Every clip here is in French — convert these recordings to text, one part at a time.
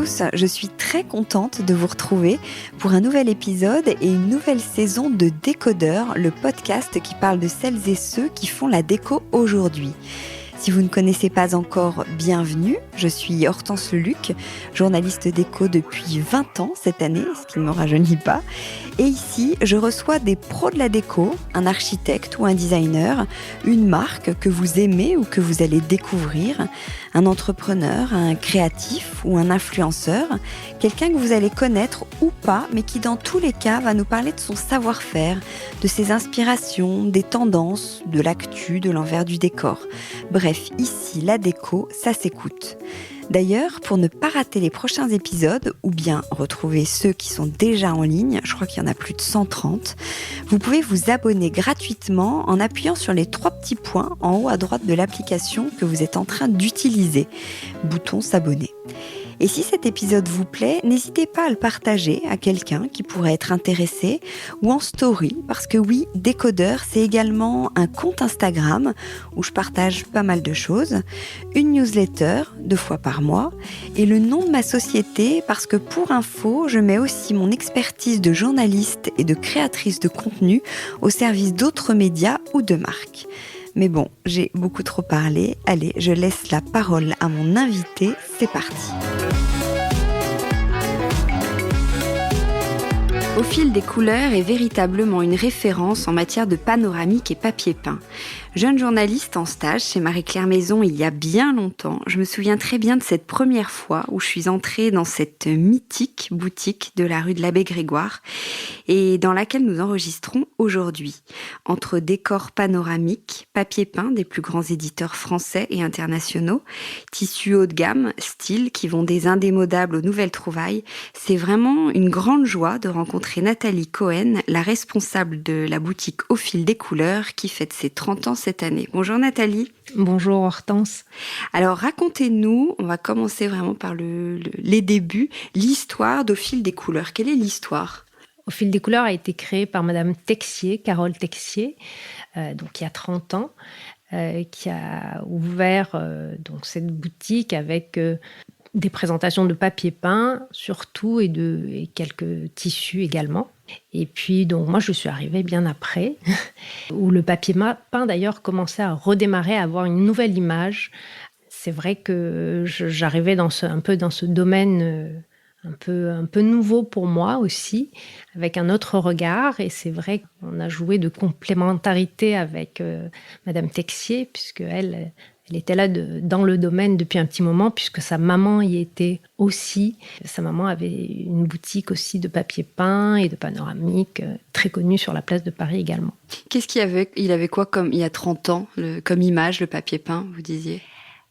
tous, je suis très contente de vous retrouver pour un nouvel épisode et une nouvelle saison de Décodeur, le podcast qui parle de celles et ceux qui font la déco aujourd'hui. Si vous ne connaissez pas encore, bienvenue, je suis Hortense Leluc, journaliste déco depuis 20 ans cette année, ce qui ne me rajeunit pas. Et ici, je reçois des pros de la déco, un architecte ou un designer, une marque que vous aimez ou que vous allez découvrir, un entrepreneur, un créatif ou un influenceur, quelqu'un que vous allez connaître ou pas, mais qui dans tous les cas va nous parler de son savoir-faire, de ses inspirations, des tendances, de l'actu, de l'envers du décor. Bref, ici, la déco, ça s'écoute. D'ailleurs, pour ne pas rater les prochains épisodes, ou bien retrouver ceux qui sont déjà en ligne, je crois qu'il y en a plus de 130, vous pouvez vous abonner gratuitement en appuyant sur les 3 petits points en haut à droite de l'application que vous êtes en train d'utiliser. Bouton s'abonner. Et si cet épisode vous plaît, n'hésitez pas à le partager à quelqu'un qui pourrait être intéressé ou en story, parce que oui, Décodeur, c'est également un compte Instagram où je partage pas mal de choses, une newsletter 2 fois par mois et le nom de ma société parce que pour info, je mets aussi mon expertise de journaliste et de créatrice de contenu au service d'autres médias ou de marques. Mais bon, j'ai beaucoup trop parlé. Allez, je laisse la parole à mon invité. C'est parti. Au fil des couleurs est véritablement une référence en matière de panoramique et papier peint. Jeune journaliste en stage chez Marie-Claire Maison il y a bien longtemps, je me souviens très bien de cette première fois où je suis entrée dans cette mythique boutique de la rue de l'Abbé Grégoire et dans laquelle nous enregistrons aujourd'hui. Entre décors panoramiques, papier peint des plus grands éditeurs français et internationaux, tissus haut de gamme, styles qui vont des indémodables aux nouvelles trouvailles, c'est vraiment une grande joie de rencontrer Nathalie Cohen, la responsable de la boutique Au fil des couleurs qui fête ses 30 ans cette année. Bonjour Nathalie. Bonjour Hortense. Alors racontez-nous, on va commencer vraiment par les débuts, l'histoire d'Au fil des couleurs. Quelle est l'histoire ? Au fil des couleurs a été créé par Madame Texier, Carole Texier, donc il y a 30 ans, qui a ouvert donc cette boutique avec des présentations de papier peint surtout et quelques tissus également. Et puis donc moi je suis arrivée bien après, où le papier peint d'ailleurs commençait à redémarrer, à avoir une nouvelle image. C'est vrai que j'arrivais un peu dans ce domaine un peu nouveau pour moi aussi, avec un autre regard. Et c'est vrai qu'on a joué de complémentarité avec Madame Texier, puisque elle était là dans le domaine depuis un petit moment, puisque sa maman y était aussi. Sa maman avait une boutique aussi de papier peint et de panoramique, très connue sur la place de Paris également. Qu'est-ce qu'il avait ? Il avait quoi comme il y a 30 ans, comme image, le papier peint, vous disiez ?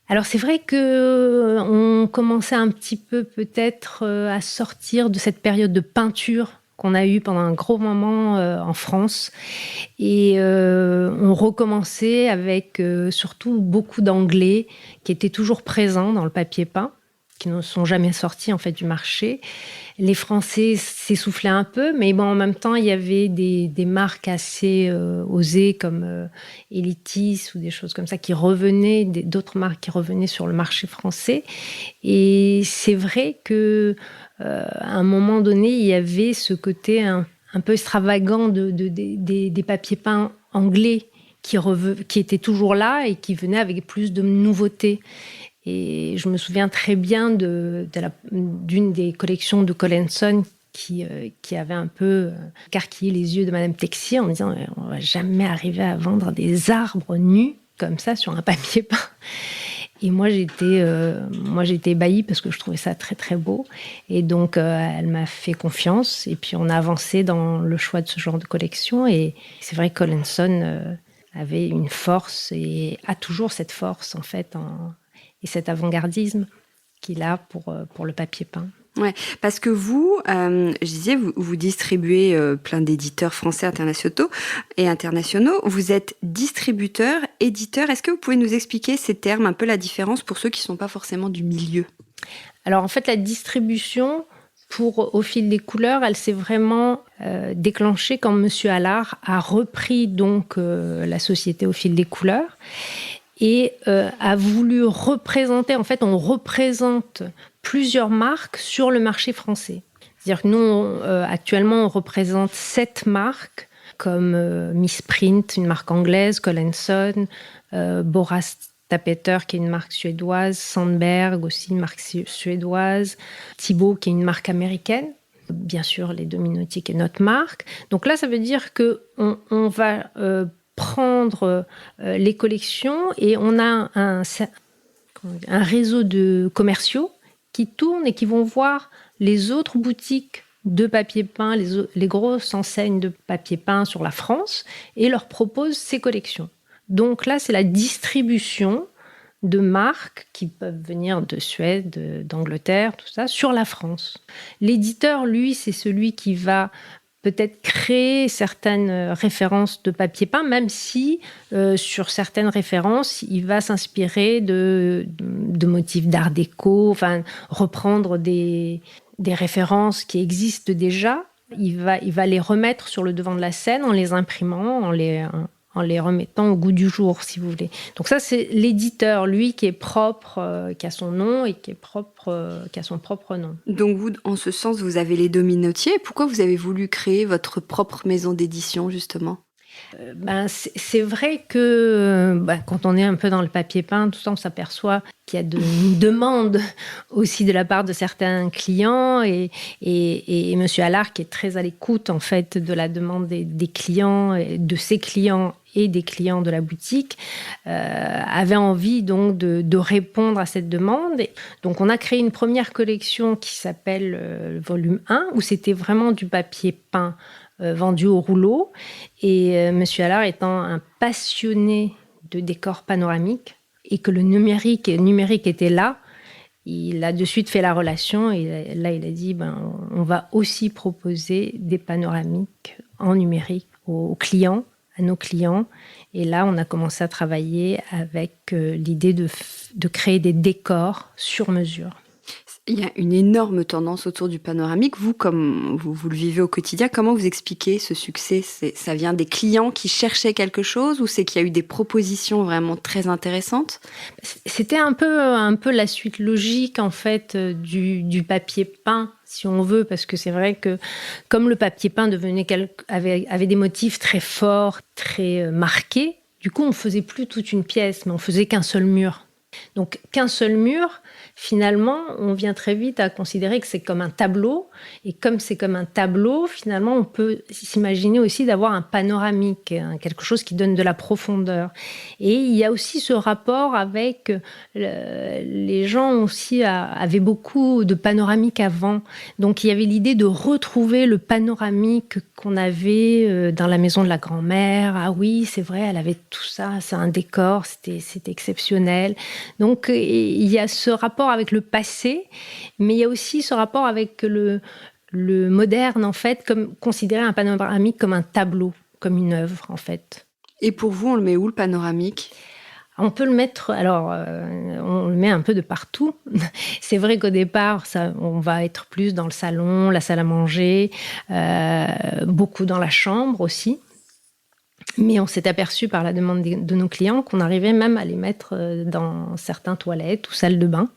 Alors c'est vrai qu'on commençait un petit peu peut-être à sortir de cette période de peinture qu'on a eue pendant un gros moment en France. Et on recommençait avec surtout beaucoup d'anglais qui étaient toujours présents dans le papier peint, qui ne sont jamais sortis en fait du marché. Les Français s'essoufflaient un peu, mais bon, en même temps, il y avait des marques assez osées comme Elitis ou des choses comme ça qui revenaient, d'autres marques qui revenaient sur le marché français. Et c'est vrai que à un moment donné, il y avait ce côté un peu extravagant des papiers peints anglais qui étaient toujours là et qui venaient avec plus de nouveautés. Et je me souviens très bien d'une des collections de Collinson qui avait un peu écarquillé les yeux de Madame Texier en disant « on ne va jamais arriver à vendre des arbres nus comme ça sur un papier peint ». Et moi, j'étais ébahie parce que je trouvais ça très, très beau. Et donc, elle m'a fait confiance. Et puis, on a avancé dans le choix de ce genre de collection. Et c'est vrai que Collinson avait une force et a toujours cette force, en fait, et cet avant-gardisme qu'il a pour le papier peint. Ouais, parce que vous, je disais, vous distribuez plein d'éditeurs français internationaux. Vous êtes distributeur, éditeur. Est-ce que vous pouvez nous expliquer ces termes, un peu la différence pour ceux qui ne sont pas forcément du milieu ? Alors en fait, la distribution pour Au fil des couleurs, elle s'est vraiment déclenchée quand Monsieur Allard a repris donc la société Au fil des couleurs et a voulu représenter. En fait, on représente plusieurs marques sur le marché français. C'est-à-dire que nous, actuellement, on représente 7 marques comme Miss Print, une marque anglaise, Collinson, Boras Tapeter, qui est une marque suédoise, Sandberg, aussi une marque suédoise, Thibaut, qui est une marque américaine. Bien sûr, les Dominotiers, qui est notre marque. Donc là, ça veut dire qu'on va prendre les collections et on a un réseau de commerciaux qui tournent et qui vont voir les autres boutiques de papier peint, les grosses enseignes de papier peint sur la France et leur proposent ces collections. Donc là, c'est la distribution de marques qui peuvent venir de Suède, d'Angleterre, tout ça, sur la France. L'éditeur, lui, c'est celui qui va peut-être créer certaines références de papier peint, même si sur certaines références, il va s'inspirer de motifs d'art déco, enfin, reprendre des références qui existent déjà. Il va les remettre sur le devant de la scène en les imprimant, en les remettant au goût du jour, si vous voulez. Donc ça, c'est l'éditeur, lui, qui est propre, qui a son nom et qui a son propre nom. Donc vous, en ce sens, vous avez les Dominotiers. Pourquoi vous avez voulu créer votre propre maison d'édition, justement ? C'est vrai que quand on est un peu dans le papier peint, tout ça, on s'aperçoit qu'il y a une demande aussi de la part de certains clients et Monsieur Allard, qui est très à l'écoute en fait de la demande des clients, de ses clients et des clients de la boutique, avait envie donc de répondre à cette demande. Et donc on a créé une première collection qui s'appelle le volume 1, où c'était vraiment du papier peint vendu au rouleau. Et Monsieur Allard étant un passionné de décors panoramiques et que le numérique était là, il a de suite fait la relation et là il a dit on va aussi proposer des panoramiques en numérique aux clients, à nos clients. Et là on a commencé à travailler avec l'idée de créer des décors sur mesure. Il y a une énorme tendance autour du panoramique. Vous, comme vous le vivez au quotidien, comment vous expliquez ce succès ? Ça vient des clients qui cherchaient quelque chose ou c'est qu'il y a eu des propositions vraiment très intéressantes ? C'était un peu la suite logique en fait du papier peint, si on veut, parce que c'est vrai que comme le papier peint avait des motifs très forts, très marqués, du coup on faisait plus toute une pièce, mais on faisait qu'un seul mur. Donc qu'un seul mur, finalement, on vient très vite à considérer que c'est comme un tableau. Et comme c'est comme un tableau, finalement, on peut s'imaginer aussi d'avoir un panoramique, quelque chose qui donne de la profondeur. Et il y a aussi ce rapport avec... les gens aussi avaient beaucoup de panoramiques avant. Donc il y avait l'idée de retrouver le panoramique qu'on avait dans la maison de la grand-mère. Ah oui, c'est vrai, elle avait tout ça, c'est un décor, c'était exceptionnel. Donc il y a ce rapport avec le passé, mais il y a aussi ce rapport avec le moderne, en fait, comme considérer un panoramique comme un tableau, comme une œuvre, en fait. Et pour vous, on le met où, le panoramique ? On peut le mettre, on le met un peu de partout. C'est vrai qu'au départ, on va être plus dans le salon, la salle à manger, beaucoup dans la chambre aussi. Mais on s'est aperçu par la demande de nos clients qu'on arrivait même à les mettre dans certaines toilettes ou salles de bain.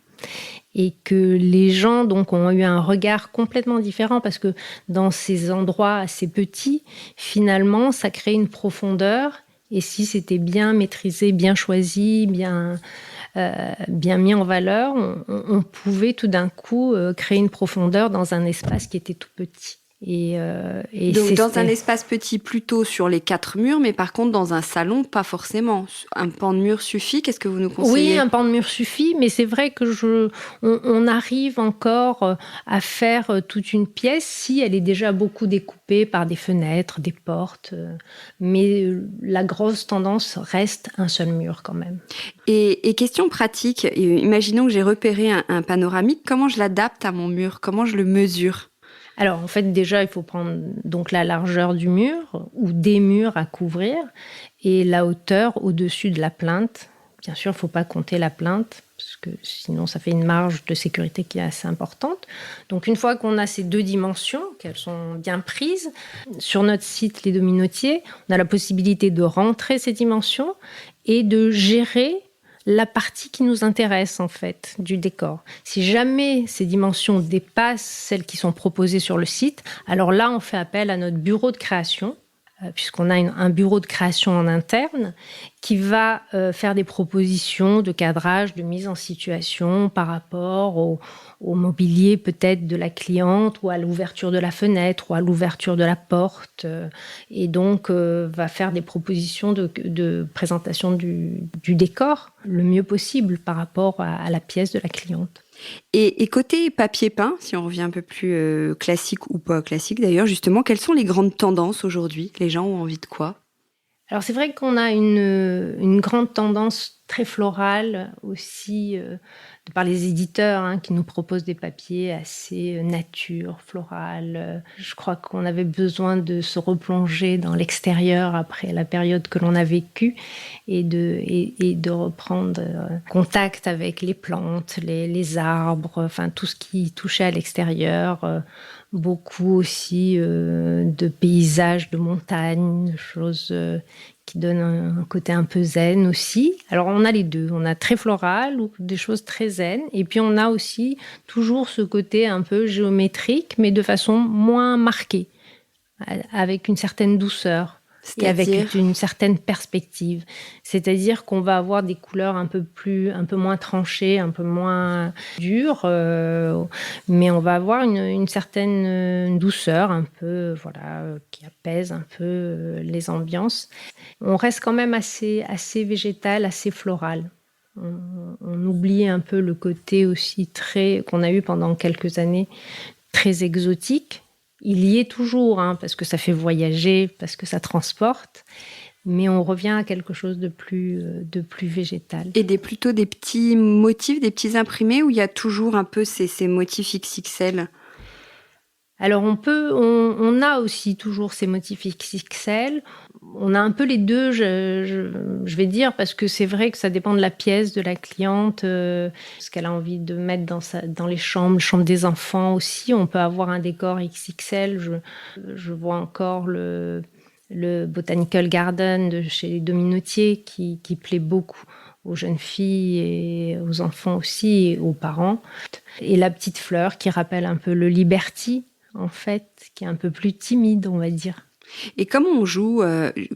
Et que les gens donc ont eu un regard complètement différent parce que dans ces endroits assez petits, finalement, ça crée une profondeur. Et si c'était bien maîtrisé, bien choisi, bien mis en valeur, on pouvait tout d'un coup créer une profondeur dans un espace qui était tout petit. Et donc dans un espace petit, plutôt sur les 4 murs, mais par contre dans un salon, pas forcément. Un pan de mur suffit, qu'est-ce que vous nous conseillez ? Oui, un pan de mur suffit, mais c'est vrai que on arrive encore à faire toute une pièce si elle est déjà beaucoup découpée par des fenêtres, des portes. Mais la grosse tendance reste un seul mur quand même. Et question pratique, imaginons que j'ai repéré un panoramique, comment je l'adapte à mon mur ? Comment je le mesure ? Alors, en fait, déjà, il faut prendre donc la largeur du mur ou des murs à couvrir et la hauteur au-dessus de la plinthe. Bien sûr, il ne faut pas compter la plinthe parce que sinon, ça fait une marge de sécurité qui est assez importante. Donc, une fois qu'on a ces 2 dimensions, qu'elles sont bien prises, sur notre site Les Dominotiers, on a la possibilité de rentrer ces dimensions et de gérer la partie qui nous intéresse en fait du décor. Si jamais ces dimensions dépassent celles qui sont proposées sur le site, alors là on fait appel à notre bureau de création, puisqu'on a un bureau de création en interne qui va faire des propositions de cadrage, de mise en situation par rapport au mobilier peut-être de la cliente ou à l'ouverture de la fenêtre ou à l'ouverture de la porte, et donc va faire des propositions de présentation du décor le mieux possible par rapport à la pièce de la cliente. Et côté papier peint, si on revient un peu plus classique ou pas classique d'ailleurs, justement, quelles sont les grandes tendances aujourd'hui? Les gens ont envie de quoi? Alors c'est vrai qu'on a une grande tendance très florale aussi, de par les éditeurs qui nous proposent des papiers assez nature, floral. Je crois qu'on avait besoin de se replonger dans l'extérieur après la période que l'on a vécue et de reprendre contact avec les plantes, les arbres, enfin tout ce qui touchait à l'extérieur. Beaucoup aussi de paysages de montagne, choses qui donnent un côté un peu zen aussi. Alors on a les deux, on a très floral ou des choses très zen, et puis on a aussi toujours ce côté un peu géométrique, mais de façon moins marquée, avec une certaine douceur. Et avec une certaine perspective. C'est-à-dire qu'on va avoir des couleurs un peu moins tranchées, un peu moins dures, mais on va avoir une certaine douceur, un peu, qui apaise un peu les ambiances. On reste quand même assez végétal, assez floral. On oublie un peu le côté aussi qu'on a eu pendant quelques années, très exotique. Il y est toujours, parce que ça fait voyager, parce que ça transporte, mais on revient à quelque chose de plus végétal. Et plutôt des petits motifs, des petits imprimés, où il y a toujours un peu ces motifs XXL? Alors on a aussi toujours ces motifs XXL. On a un peu les deux, je vais dire, parce que c'est vrai que ça dépend de la pièce, de la cliente, ce qu'elle a envie de mettre dans les chambres des enfants aussi. On peut avoir un décor XXL. Je vois encore le Botanical Garden de chez Dominotier qui plaît beaucoup aux jeunes filles et aux enfants aussi, et aux parents. Et la petite fleur qui rappelle un peu le Liberty, en fait, qui est un peu plus timide, on va dire. Et comment on joue,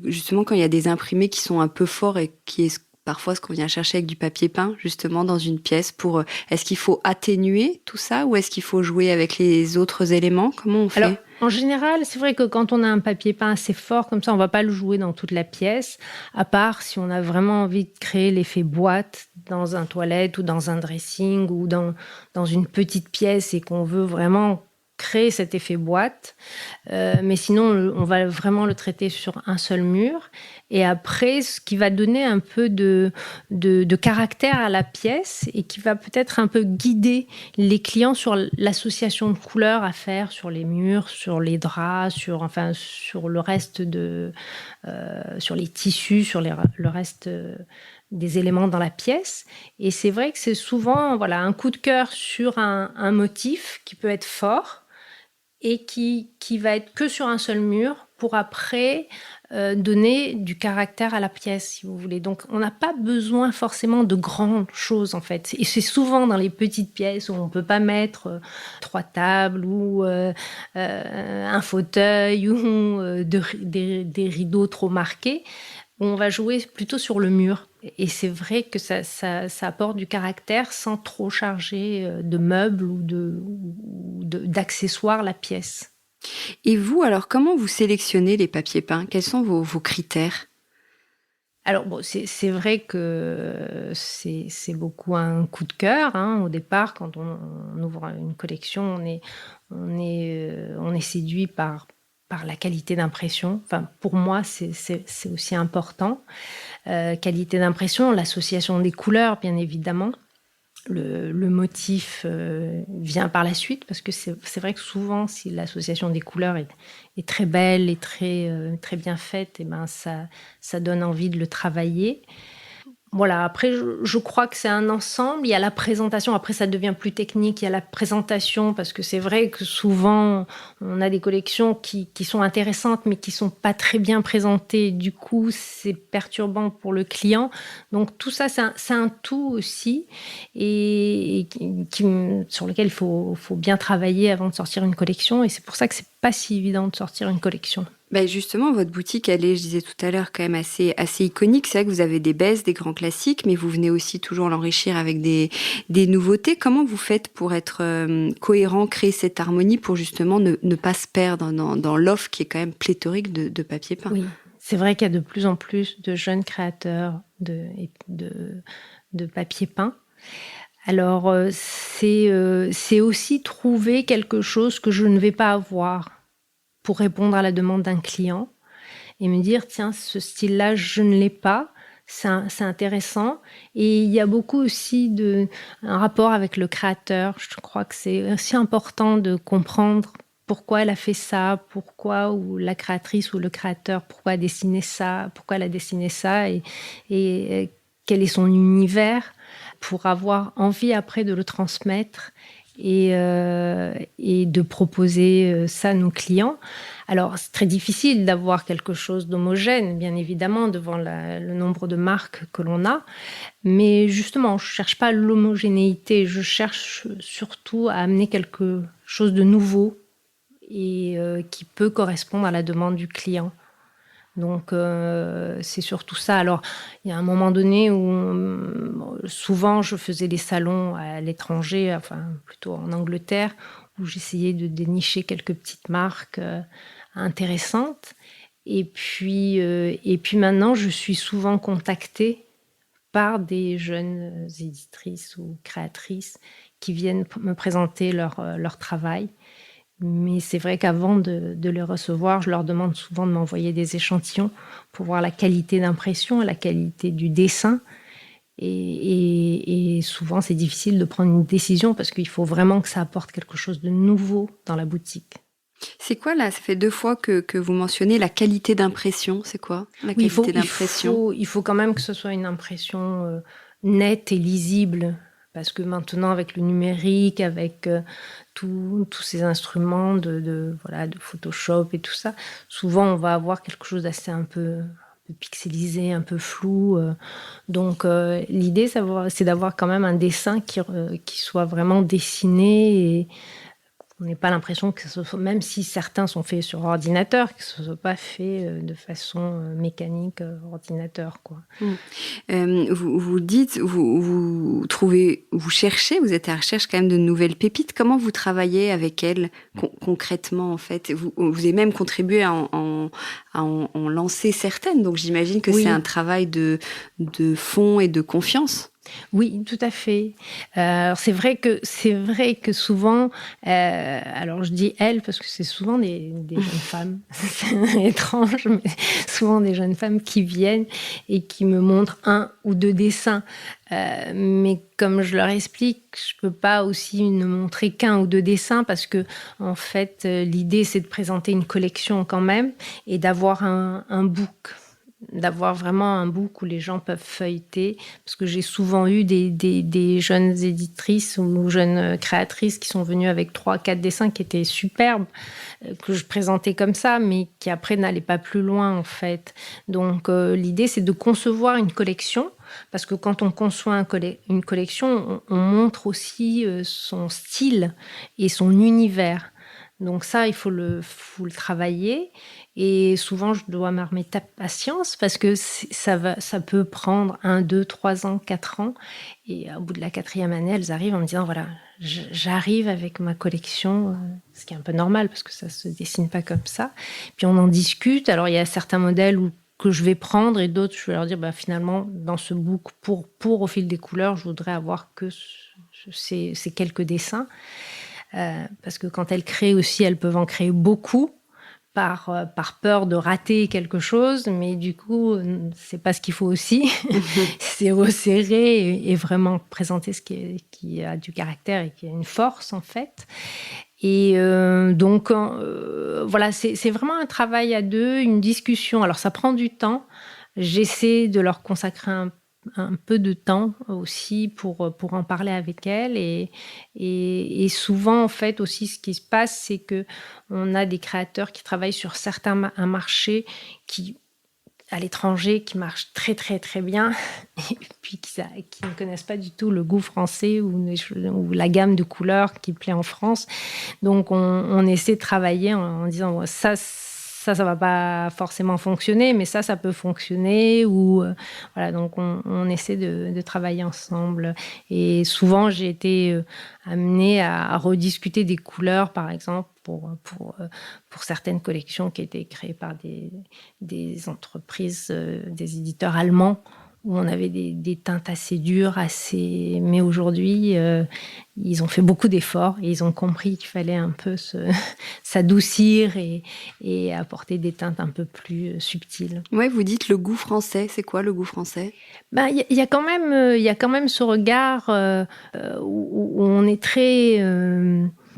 justement, quand il y a des imprimés qui sont un peu forts et qui est parfois ce qu'on vient chercher avec du papier peint, justement, dans une pièce pour... Est-ce qu'il faut atténuer tout ça ou est-ce qu'il faut jouer avec les autres éléments? Comment on fait? Alors, en général, c'est vrai que quand on a un papier peint assez fort comme ça, on va pas le jouer dans toute la pièce, à part si on a vraiment envie de créer l'effet boîte dans un toilette ou dans un dressing ou dans une petite pièce et qu'on veut vraiment créer cet effet boîte. Mais sinon, on va vraiment le traiter sur un seul mur. Et après, ce qui va donner un peu de caractère à la pièce et qui va peut-être un peu guider les clients sur l'association de couleurs à faire sur les murs, sur les draps, sur le reste sur les tissus, sur le reste des éléments dans la pièce. Et c'est vrai que c'est souvent un coup de cœur sur un motif qui peut être fort et qui va être que sur un seul mur pour après donner du caractère à la pièce, si vous voulez. Donc, on n'a pas besoin forcément de grandes choses, en fait. Et c'est souvent dans les petites pièces où on ne peut pas mettre 3 tables ou un fauteuil ou des rideaux trop marqués. On va jouer plutôt sur le mur. Et c'est vrai que ça apporte du caractère sans trop charger de meubles ou d'accessoires la pièce. Et vous, alors, comment vous sélectionnez les papiers peints? Quels sont vos critères? Alors, c'est vrai que c'est beaucoup un coup de cœur. Au départ, quand on ouvre une collection, on est séduit par la qualité d'impression. Enfin, pour moi, c'est aussi important. Qualité d'impression, l'association des couleurs, bien évidemment. Le motif vient par la suite, parce que c'est vrai que souvent, si l'association des couleurs est très belle et très bien faite, et ça donne envie de le travailler. Voilà, après je crois que c'est un ensemble. Il y a la présentation, après ça devient plus technique, il y a la présentation parce que c'est vrai que souvent on a des collections qui sont intéressantes mais qui sont pas très bien présentées. Du coup, c'est perturbant pour le client. Donc tout ça, c'est un tout aussi et sur lequel il faut bien travailler avant de sortir une collection et c'est pour ça que c'est pas si évident de sortir une collection. Ben justement, votre boutique, elle est, je disais tout à l'heure, quand même assez iconique. C'est vrai que vous avez des bases, des grands classiques, mais vous venez aussi toujours l'enrichir avec des nouveautés. Comment vous faites pour être cohérent, créer cette harmonie pour justement ne pas se perdre dans l'offre qui est quand même pléthorique de papier peint? Oui, c'est vrai qu'il y a de plus en plus de jeunes créateurs de papier peint. Alors, c'est aussi trouver quelque chose que je ne vais pas avoir pour répondre à la demande d'un client et me dire: «Tiens, ce style-là, je ne l'ai pas, c'est intéressant» et il y a beaucoup aussi un rapport avec le créateur. Je crois que c'est aussi important de comprendre pourquoi elle a fait ça, pourquoi ou la créatrice ou le créateur, pourquoi a dessiné ça, pourquoi elle a dessiné ça et quel est son univers pour avoir envie après de le transmettre et de proposer ça à nos clients. Alors, c'est très difficile d'avoir quelque chose d'homogène, bien évidemment, devant le nombre de marques que l'on a. Mais justement, je ne cherche pas l'homogénéité, je cherche surtout à amener quelque chose de nouveau et qui peut correspondre à la demande du client. Donc, c'est surtout ça. Alors, il y a un moment donné où souvent je faisais des salons à l'étranger, enfin plutôt en Angleterre, où j'essayais de dénicher quelques petites marques intéressantes. Et puis maintenant, je suis souvent contactée par des jeunes éditrices ou créatrices qui viennent me présenter leur travail. Mais c'est vrai qu'avant de les recevoir, je leur demande souvent de m'envoyer des échantillons pour voir la qualité d'impression et la qualité du dessin. Et souvent, c'est difficile de prendre une décision parce qu'il faut vraiment que ça apporte quelque chose de nouveau dans la boutique. C'est quoi là? Ça fait 2 fois que vous mentionnez la qualité d'impression. C'est quoi la Oui, qualité d'impression? il faut quand même que ce soit une impression nette et lisible. Parce que maintenant, avec le numérique, avec tous ces instruments voilà, de Photoshop et tout ça, souvent on va avoir quelque chose d'assez un peu pixelisé, un peu flou. Donc l'idée, c'est d'avoir quand même un dessin qui soit vraiment dessiné et on n'ait pas l'impression que ce soit, même si certains sont faits sur ordinateur, que ce ne soit pas fait de façon mécanique, ordinateur, quoi. Vous dites, vous trouvez, vous cherchez, vous êtes à la recherche quand même de nouvelles pépites. Comment vous travaillez avec elles concrètement en fait? Vous avez même contribué à en lancer certaines, donc j'imagine que Oui. c'est un travail de fond et de confiance. Oui, tout à fait. Alors c'est vrai que souvent, alors je dis elles parce que c'est souvent des jeunes femmes. C'est étrange, mais souvent des jeunes femmes qui viennent et qui me montrent 1 ou 2 dessins. Mais comme je leur explique, je peux pas aussi ne montrer qu'1 ou 2 dessins parce que en fait, l'idée c'est de présenter une collection quand même et d'avoir un book. D'avoir vraiment un book où les gens peuvent feuilleter, parce que j'ai souvent eu des jeunes éditrices ou jeunes créatrices qui sont venues avec 3-4 dessins qui étaient superbes, que je présentais comme ça, mais qui après n'allaient pas plus loin en fait. Donc l'idée c'est de concevoir une collection, parce que quand on conçoit une collection, on montre aussi son style et son univers. Donc ça, il faut le travailler. Et souvent, je dois m'armer de patience parce que ça peut prendre 1, 2, 3 ans, 4 ans. Et au bout de la 4e année, elles arrivent en me disant, voilà, j'arrive avec ma collection, ce qui est un peu normal parce que ça se dessine pas comme ça. Puis on en discute. Alors, il y a certains modèles que je vais prendre et d'autres, je vais leur dire, bah, finalement, dans ce book, pour au fil des couleurs, je voudrais avoir que ces quelques dessins. Parce que quand elles créent aussi, elles peuvent en créer beaucoup par peur de rater quelque chose, mais du coup, c'est pas ce qu'il faut aussi. C'est resserrer et vraiment présenter ce qui a du caractère et qui a une force, en fait. Et donc, voilà, c'est vraiment un travail à 2, une discussion. Alors, ça prend du temps. J'essaie de leur consacrer un peu de temps aussi pour en parler avec elles. Et souvent, en fait, aussi, ce qui se passe, c'est qu'on a des créateurs qui travaillent sur certains un marché à l'étranger qui marche très très très bien et puis qui ne connaissent pas du tout le goût français ou la gamme de couleurs qui plaît en France. Donc on essaie de travailler en disant ça va pas forcément fonctionner, mais ça peut fonctionner. Voilà, donc on essaie de travailler ensemble. Et souvent j'ai été amenée à rediscuter des couleurs, par exemple, pour certaines collections qui étaient créées par des entreprises, des éditeurs allemands, où on avait des teintes assez dures, mais aujourd'hui, ils ont fait beaucoup d'efforts et ils ont compris qu'il fallait un peu s'adoucir et apporter des teintes un peu plus subtiles. Ouais, vous dites le goût français. C'est quoi le goût français ? Il y a quand même ce regard où on est très...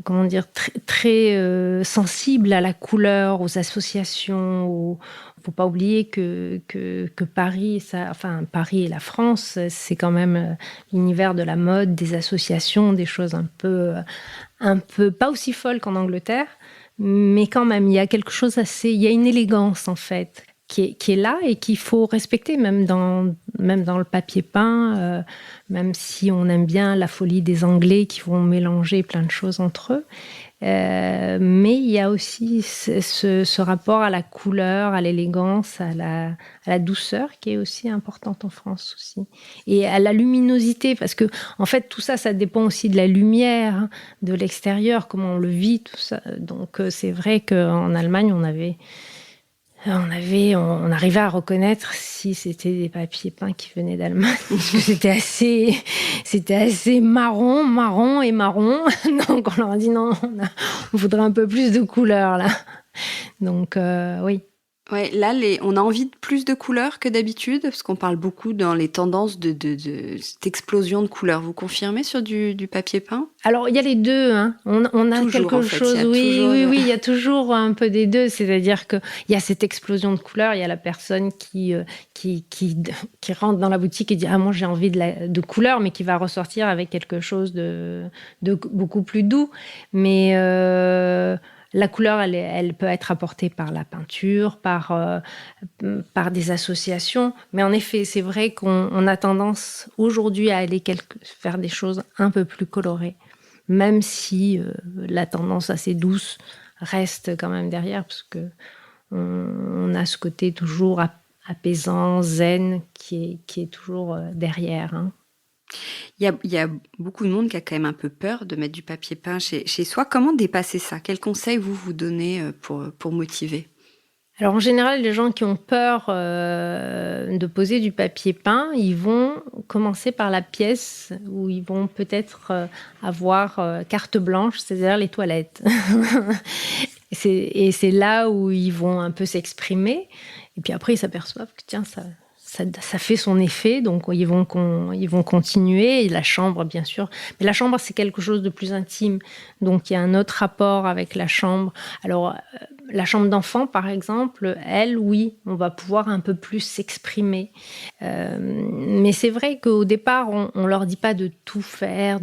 comment dire, très, très sensible à la couleur, aux associations. Faut pas oublier que Paris, Paris et la France, c'est quand même l'univers de la mode, des associations, des choses un peu pas aussi folles qu'en Angleterre, mais quand même, il y a quelque chose il y a une élégance en fait qui est là et qu'il faut respecter, même dans le papier peint, même si on aime bien la folie des Anglais qui vont mélanger plein de choses entre eux. Mais il y a aussi ce rapport à la couleur, à l'élégance, à la douceur qui est aussi importante en France aussi. Et à la luminosité, parce que en fait tout ça dépend aussi de la lumière, hein, de l'extérieur, comment on le vit, tout ça. Donc c'est vrai qu'en Allemagne, on arrivait à reconnaître si c'était des papiers peints qui venaient d'Allemagne, parce que c'était assez marron et marron. Donc on leur a dit non, on voudrait un peu plus de couleurs là. Donc oui. Ouais, là, on a envie de plus de couleurs que d'habitude, parce qu'on parle beaucoup dans les tendances de cette explosion de couleurs. Vous confirmez sur du papier peint ? Alors, il y a les deux. Hein. On a toujours, quelque chose. Oui, il y a toujours un peu des deux. C'est-à-dire qu'il y a cette explosion de couleurs. Il y a la personne qui rentre dans la boutique et dit « Ah, moi, j'ai envie de couleurs », mais qui va ressortir avec quelque chose de beaucoup plus doux. Mais... la couleur, elle peut être apportée par la peinture, par des associations. Mais en effet, c'est vrai qu'on a tendance aujourd'hui à aller faire des choses un peu plus colorées, même si la tendance assez douce reste quand même derrière, parce que on a ce côté toujours apaisant, zen, qui est toujours derrière. Hein. Il y a beaucoup de monde qui a quand même un peu peur de mettre du papier peint chez soi. Comment dépasser ça ? Quels conseils vous donnez pour motiver ? Alors en général, les gens qui ont peur de poser du papier peint, ils vont commencer par la pièce où ils vont peut-être avoir carte blanche, c'est-à-dire les toilettes. Et c'est là où ils vont un peu s'exprimer. Et puis après, ils s'aperçoivent que tiens, ça fait son effet, donc ils vont continuer. Et la chambre, bien sûr. Mais la chambre, c'est quelque chose de plus intime. Donc il y a un autre rapport avec la chambre. Alors, la chambre d'enfant, par exemple, elle, oui, on va pouvoir un peu plus s'exprimer. Mais c'est vrai qu'au départ, on leur dit pas de tout faire,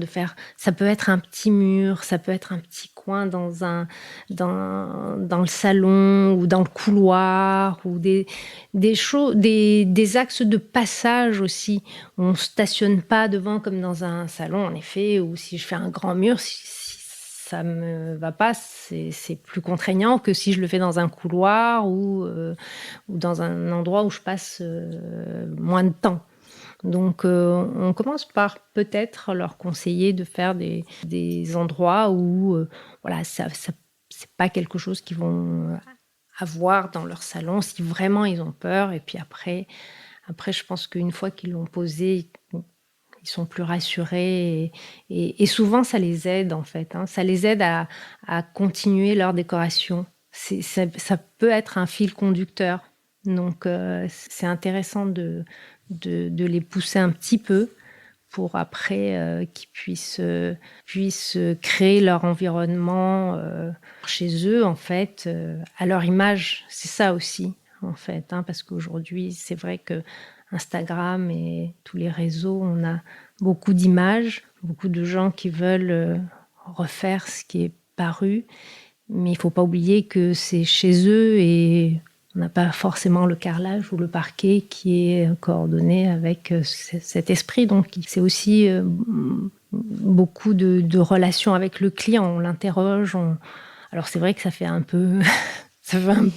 ça peut être un petit mur, ça peut être un petit coin dans le salon ou dans le couloir, ou des axes de passage aussi. On stationne pas devant comme dans un salon, en effet, ou si je fais un grand mur, si ça me va pas, c'est plus contraignant que si je le fais dans un couloir ou dans un endroit où je passe moins de temps. Donc, on commence par peut-être leur conseiller de faire des endroits où, voilà, ça c'est pas quelque chose qu'ils vont avoir dans leur salon si vraiment ils ont peur. Et puis après, je pense qu'une fois qu'ils l'ont posé, ils sont plus rassurés et souvent ça les aide en fait. Hein. Ça les aide à continuer leur décoration. Ça peut être un fil conducteur. Donc, c'est intéressant de les pousser un petit peu pour après qu'ils puissent créer leur environnement chez eux, en fait, à leur image. C'est ça aussi, en fait, hein, parce qu'aujourd'hui, c'est vrai qu'un Instagram et tous les réseaux, on a beaucoup d'images, beaucoup de gens qui veulent refaire ce qui est paru, mais il ne faut pas oublier que c'est chez eux et on n'a pas forcément le carrelage ou le parquet qui est coordonné avec cet esprit. Donc c'est aussi beaucoup de relations avec le client. On l'interroge. Alors c'est vrai que ça fait un peu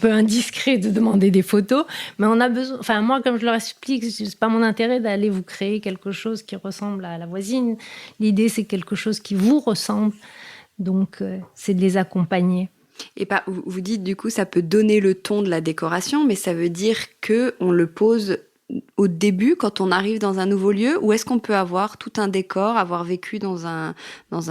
indiscret de demander des photos, mais on a besoin. Enfin, moi, comme je leur explique, c'est pas mon intérêt d'aller vous créer quelque chose qui ressemble à la voisine. L'idée, c'est quelque chose qui vous ressemble. Donc, c'est de les accompagner. Et vous dites, du coup, ça peut donner le ton de la décoration, mais ça veut dire qu'on le pose au début, quand on arrive dans un nouveau lieu, ou est-ce qu'on peut avoir tout un décor, avoir vécu dans un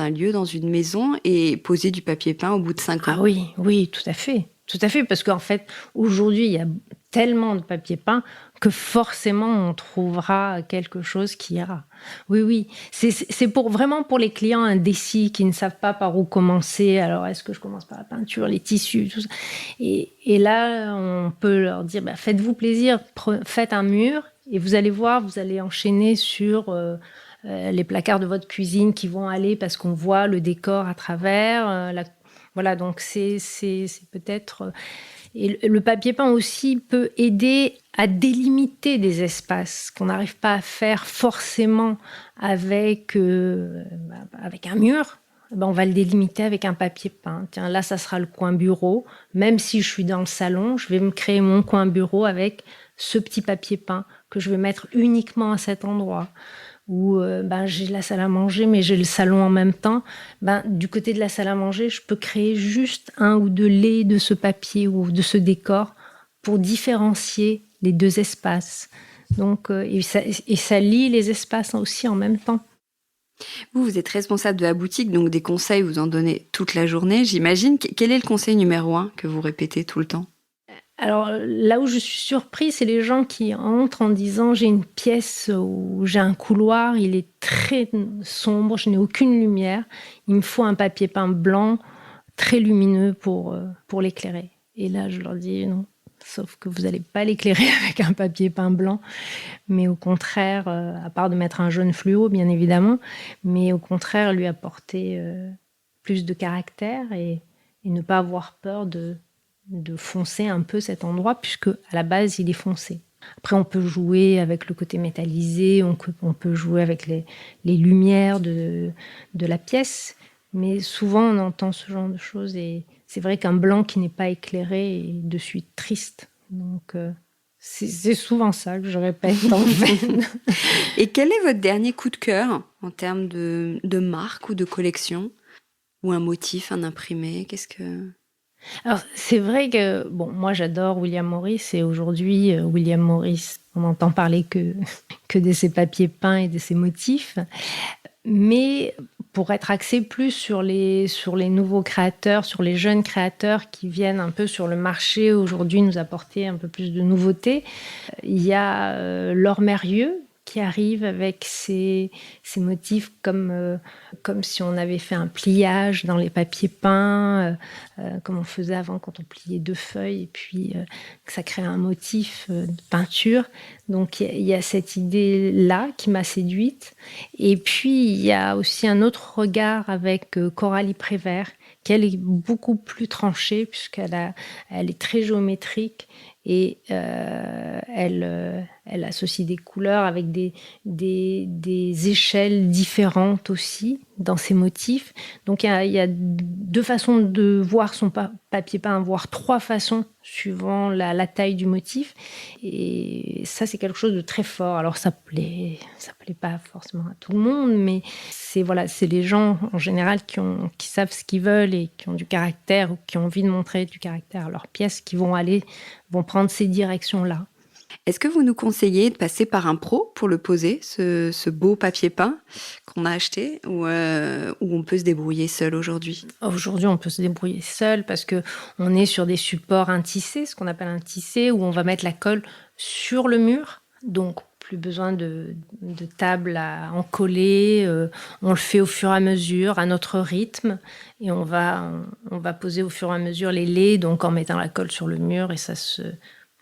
lieu, dans une maison, et poser du papier peint au bout de 5 ans? Ah oui, tout à fait. Tout à fait, parce qu'en fait, aujourd'hui, il y a tellement de papier peint que forcément, on trouvera quelque chose qui ira. Oui. C'est vraiment pour les clients indécis qui ne savent pas par où commencer. Alors, est-ce que je commence par la peinture, les tissus, tout ça. Et là, on peut leur dire, faites-vous plaisir, faites un mur et vous allez voir, vous allez enchaîner sur les placards de votre cuisine qui vont aller parce qu'on voit le décor à travers. Voilà, donc c'est peut-être... Et le papier peint aussi peut aider à délimiter des espaces qu'on n'arrive pas à faire forcément avec un mur. On va le délimiter avec un papier peint. Tiens, là, ça sera le coin bureau. Même si je suis dans le salon, je vais me créer mon coin bureau avec ce petit papier peint que je vais mettre uniquement à cet endroit. Où j'ai la salle à manger, mais j'ai le salon en même temps. Du côté de la salle à manger, je peux créer juste 1 ou 2 laits de ce papier ou de ce décor pour différencier les 2 espaces. Donc, et ça lie les espaces aussi en même temps. Vous êtes responsable de la boutique, donc des conseils, vous en donnez toute la journée, j'imagine. Quel est le conseil numéro 1 que vous répétez tout le temps ? Alors là où je suis surprise, c'est les gens qui entrent en disant j'ai une pièce où j'ai un couloir, il est très sombre, je n'ai aucune lumière, il me faut un papier peint blanc très lumineux pour l'éclairer. Et là je leur dis non, sauf que vous n'allez pas l'éclairer avec un papier peint blanc, mais au contraire, à part de mettre un jaune fluo bien évidemment, mais au contraire lui apporter plus de caractère et ne pas avoir peur de foncer un peu cet endroit, puisque à la base, il est foncé. Après, on peut jouer avec le côté métallisé, on peut jouer avec les lumières de la pièce, mais souvent, on entend ce genre de choses, et c'est vrai qu'un blanc qui n'est pas éclairé est de suite triste. Donc, c'est souvent ça que je répète, en fait. Et quel est votre dernier coup de cœur en termes de marque ou de collection ? Ou un motif, un imprimé ? Qu'est-ce que... Alors, c'est vrai que, moi j'adore William Morris et aujourd'hui, William Morris, on n'entend parler que de ses papiers peints et de ses motifs. Mais pour être axé plus sur les nouveaux créateurs, sur les jeunes créateurs qui viennent un peu sur le marché aujourd'hui nous apporter un peu plus de nouveautés, il y a Laure Merrieux qui arrive avec ses motifs comme si on avait fait un pliage dans les papiers peints, comme on faisait avant quand on pliait 2 feuilles et puis que ça crée un motif de peinture. Donc il y a cette idée-là qui m'a séduite. Et puis il y a aussi un autre regard avec Coralie Prévert, qui elle est beaucoup plus tranchée puisqu'elle est très géométrique. Et elle associe des couleurs avec des échelles différentes aussi dans ses motifs. Donc il y a 2 façons de voir son papier peint, voire 3 façons suivant la taille du motif. Et ça, c'est quelque chose de très fort. Alors ça plaît pas forcément à tout le monde, mais c'est les gens en général qui savent ce qu'ils veulent et qui ont du caractère ou qui ont envie de montrer du caractère à leurs pièces, qui vont prendre ces directions-là. Est-ce que vous nous conseillez de passer par un pro pour le poser, ce beau papier peint qu'on a acheté, ou on peut se débrouiller seul aujourd'hui ? Aujourd'hui, on peut se débrouiller seul parce qu'on est sur des supports intissés, ce qu'on appelle un tissé, où on va mettre la colle sur le mur. Donc, plus besoin de table à encoller. On le fait au fur et à mesure, à notre rythme. Et on va poser au fur et à mesure les laits, donc en mettant la colle sur le mur. Et ça se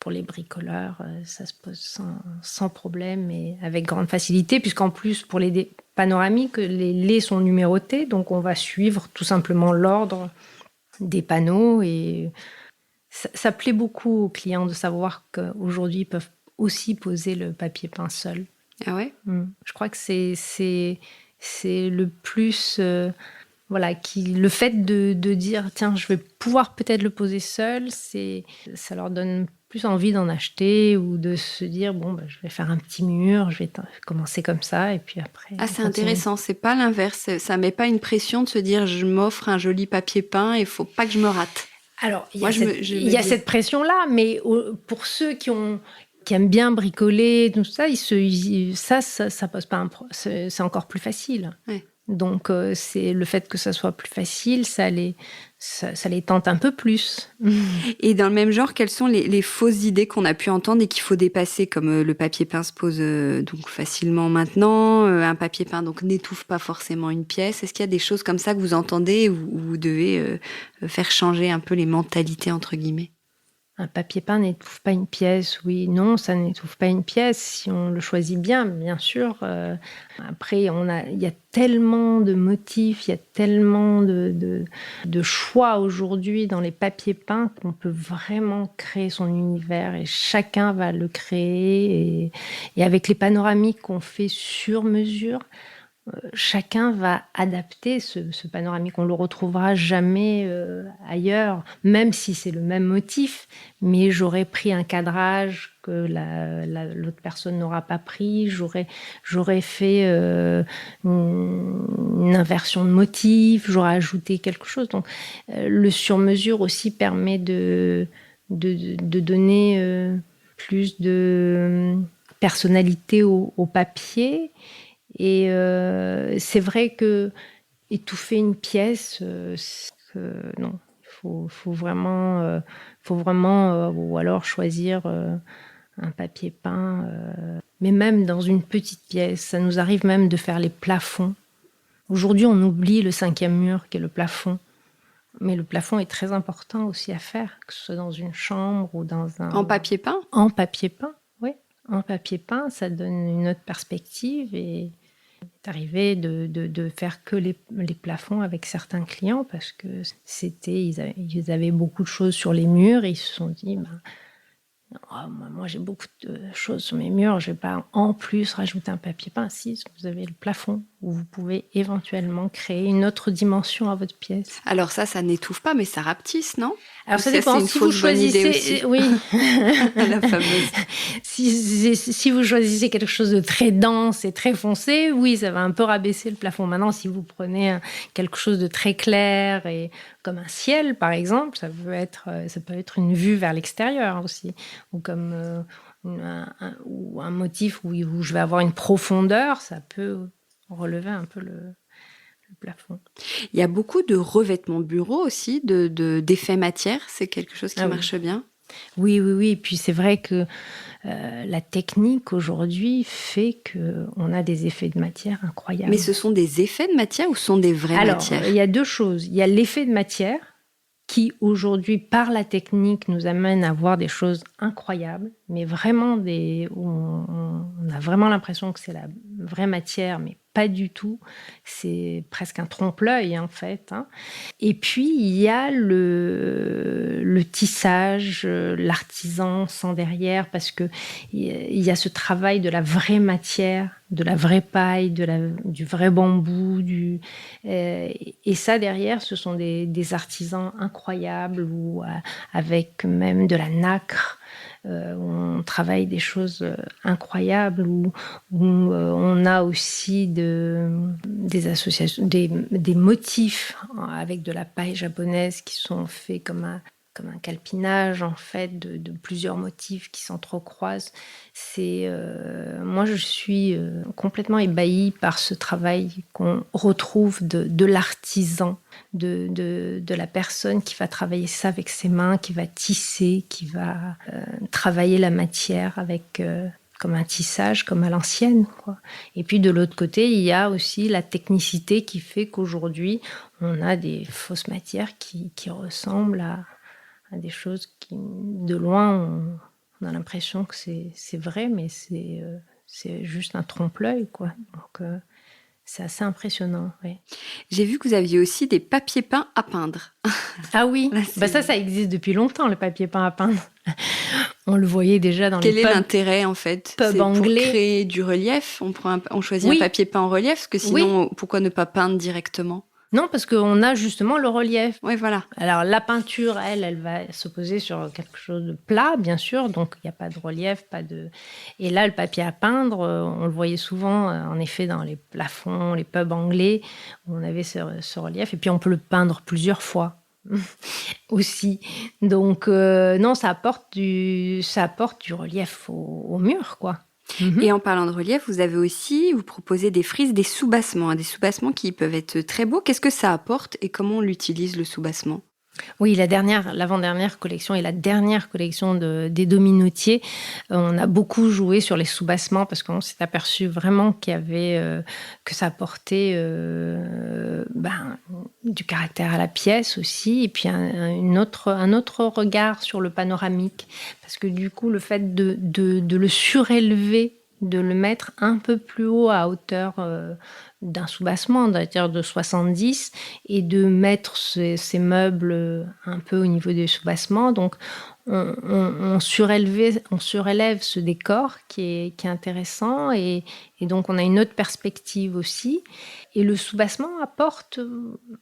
pour les bricoleurs, ça se pose sans problème et avec grande facilité, puisqu'en plus, pour les panoramiques, les laits sont numérotés, donc on va suivre tout simplement l'ordre des panneaux. Et ça plaît beaucoup aux clients de savoir qu'aujourd'hui, ils peuvent aussi poser le papier peint seul. Ah ouais? Je crois que c'est le plus... le fait de dire, tiens, je vais pouvoir peut-être le poser seul, ça leur donne plus envie d'en acheter ou de se dire, je vais faire un petit mur, je vais commencer comme ça et puis après... Ah, c'est intéressant, c'est pas l'inverse, ça met pas une pression de se dire, je m'offre un joli papier peint, il faut pas que je me rate. Alors, il y a cette pression-là, mais pour ceux qui aiment bien bricoler, tout ça, ça pose pas c'est encore plus facile. Ouais. Donc, c'est le fait que ça soit plus facile, ça les tente un peu plus. Et dans le même genre, quelles sont les fausses idées qu'on a pu entendre et qu'il faut dépasser, comme le papier peint se pose donc facilement maintenant, un papier peint donc n'étouffe pas forcément une pièce. Est-ce qu'il y a des choses comme ça que vous entendez où vous devez faire changer un peu les mentalités, entre guillemets? Un papier peint n'étouffe pas une pièce, oui, non, ça n'étouffe pas une pièce si on le choisit bien sûr. Après, il y a tellement de motifs, il y a tellement de choix aujourd'hui dans les papiers peints qu'on peut vraiment créer son univers et chacun va le créer. Et avec les panoramiques qu'on fait sur mesure, chacun va adapter ce panoramique. On le retrouvera jamais ailleurs, même si c'est le même motif, mais j'aurais pris un cadrage que l'autre personne n'aura pas pris, j'aurais fait une inversion de motif, j'aurais ajouté quelque chose. Donc le sur-mesure aussi permet de donner plus de personnalité au papier. Et c'est vrai que étouffer une pièce, non, il faut vraiment, ou alors choisir un papier peint. Mais même dans une petite pièce, ça nous arrive même de faire les plafonds. Aujourd'hui, on oublie le 5e mur qui est le plafond. Mais le plafond est très important aussi à faire, que ce soit dans une chambre ou dans un... En papier peint ? En papier peint, oui. En papier peint, ça donne une autre perspective et c'est arrivé de faire que les plafonds avec certains clients parce que ils avaient beaucoup de choses sur les murs et ils se sont dit moi j'ai beaucoup de choses sur mes murs, je vais pas en plus rajouter un papier peint. Si vous avez le plafond où vous pouvez éventuellement créer une autre dimension à votre pièce. Alors ça n'étouffe pas, mais ça rapetisse, non ? Alors ça dépend, si vous choisissez, oui, la fameuse. Si vous choisissez quelque chose de très dense et très foncé, oui, ça va un peu rabaisser le plafond. Maintenant, si vous prenez quelque chose de très clair et comme un ciel, par exemple, ça peut être une vue vers l'extérieur aussi, ou comme ou un motif où je vais avoir une profondeur, ça peut relever un peu le plafond. Il y a beaucoup de revêtements bureaux aussi, d'effets matière. C'est quelque chose qui marche bien. Oui. Et puis c'est vrai que la technique aujourd'hui fait qu'on a des effets de matière incroyables. Mais ce sont des effets de matière ou ce sont des vraies matières ? Alors, il y a 2 choses. Il y a l'effet de matière qui aujourd'hui, par la technique, nous amène à voir des choses incroyables, mais vraiment où on a vraiment l'impression que c'est la vraie matière, mais pas du tout. C'est presque un trompe-l'œil, en fait. Et puis, il y a le tissage, l'artisan sans derrière, parce qu'il y a ce travail de la vraie matière, de la vraie paille, du vrai bambou. Et ça, derrière, ce sont des artisans incroyables, ou avec même de la nacre. On travaille des choses incroyables où on a aussi des associations, des motifs avec de la paille japonaise qui sont faits comme un calpinage en fait de plusieurs motifs qui s'entrecroisent. Moi je suis complètement ébahie par ce travail qu'on retrouve de l'artisan, de la personne qui va travailler ça avec ses mains, qui va tisser, qui va travailler la matière avec comme un tissage, comme à l'ancienne, quoi. Et puis de l'autre côté, il y a aussi la technicité qui fait qu'aujourd'hui, on a des fausses matières qui ressemblent à des choses qui, de loin, On a l'impression que c'est vrai, mais c'est juste un trompe-l'œil, quoi. Donc, c'est assez impressionnant, oui. J'ai vu que vous aviez aussi des papiers peints à peindre. Ah oui, Là, ça existe depuis longtemps, le papier peint à peindre. On le voyait déjà dans Quel les est l'intérêt, en fait? pubs C'est pour anglais. créer du relief? On choisit un Oui, papier peint en relief? Parce que oui. sinon, pourquoi ne pas peindre directement? Non, parce qu'on a justement le relief. Oui, voilà. Alors, la peinture, elle va se poser sur quelque chose de plat, bien sûr, donc il n'y a pas de relief, pas de... Et là, le papier à peindre, on le voyait souvent, en effet, dans les plafonds, les pubs anglais, où on avait ce relief, et puis on peut le peindre plusieurs fois aussi. Donc, non, ça apporte du relief au mur, quoi. Et en parlant de relief, vous proposez des frises, des soubassements, hein, des soubassements qui peuvent être très beaux. Qu'est-ce que ça apporte et comment on l'utilise, le soubassement? Oui, l'avant-dernière collection et la dernière collection des Dominotiers, on a beaucoup joué sur les soubassements parce qu'on s'est aperçu vraiment que ça apportait du caractère à la pièce aussi, et puis un autre regard sur le panoramique, parce que du coup, le fait de le surélever, de le mettre un peu plus haut à hauteur d'un soubassement, c'est-à-dire de 70, et de mettre ces meubles un peu au niveau des soubassements. Donc, on surélève ce décor qui est intéressant, et donc on a une autre perspective aussi. Et le soubassement apporte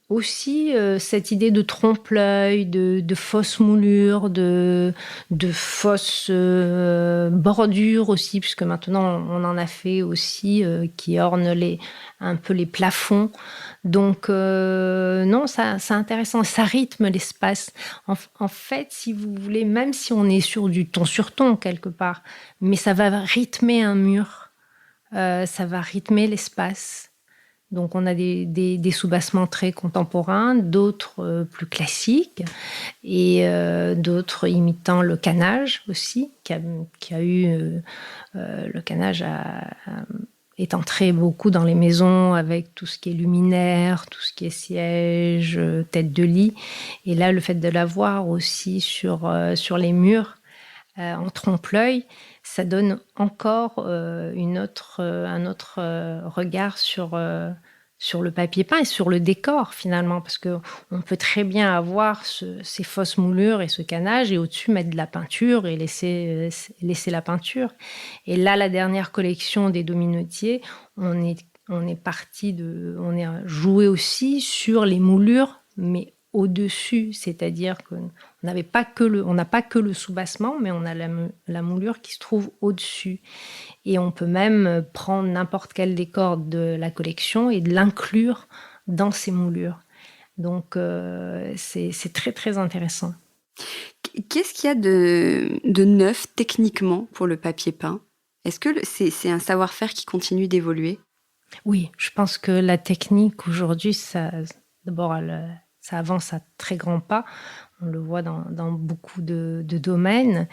aussi cette idée de trompe-l'œil, de fausse moulure, de fausses bordures aussi, puisque maintenant on en a fait aussi qui ornent un peu les plafonds. Donc, non, c'est intéressant. Ça rythme l'espace. En fait, si vous voulez, même si on est sur du ton sur ton quelque part, mais ça va rythmer un mur, ça va rythmer l'espace. Donc, on a des soubassements très contemporains, d'autres plus classiques, et d'autres imitant le canage aussi, qui a eu le canage est entré beaucoup dans les maisons avec tout ce qui est luminaire, tout ce qui est siège, tête de lit. Et là, le fait de l'avoir aussi sur les murs, en trompe-l'œil, ça donne encore un autre regard sur le papier peint et sur le décor finalement, parce qu'on peut très bien avoir ces fausses moulures et ce canage, et au-dessus mettre de la peinture et laisser la peinture. Et là, la dernière collection des Dominotiers, on a joué aussi sur les moulures, mais au-dessus, c'est-à-dire qu'on n'a pas que le soubassement, mais on a la moulure qui se trouve au-dessus. Et on peut même prendre n'importe quel décor de la collection et de l'inclure dans ces moulures. Donc, c'est très, très intéressant. Qu'est-ce qu'il y a de neuf techniquement pour le papier peint? Est-ce que c'est un savoir-faire qui continue d'évoluer? Oui, je pense que la technique aujourd'hui, d'abord, ça avance à très grands pas. On le voit dans beaucoup de domaines.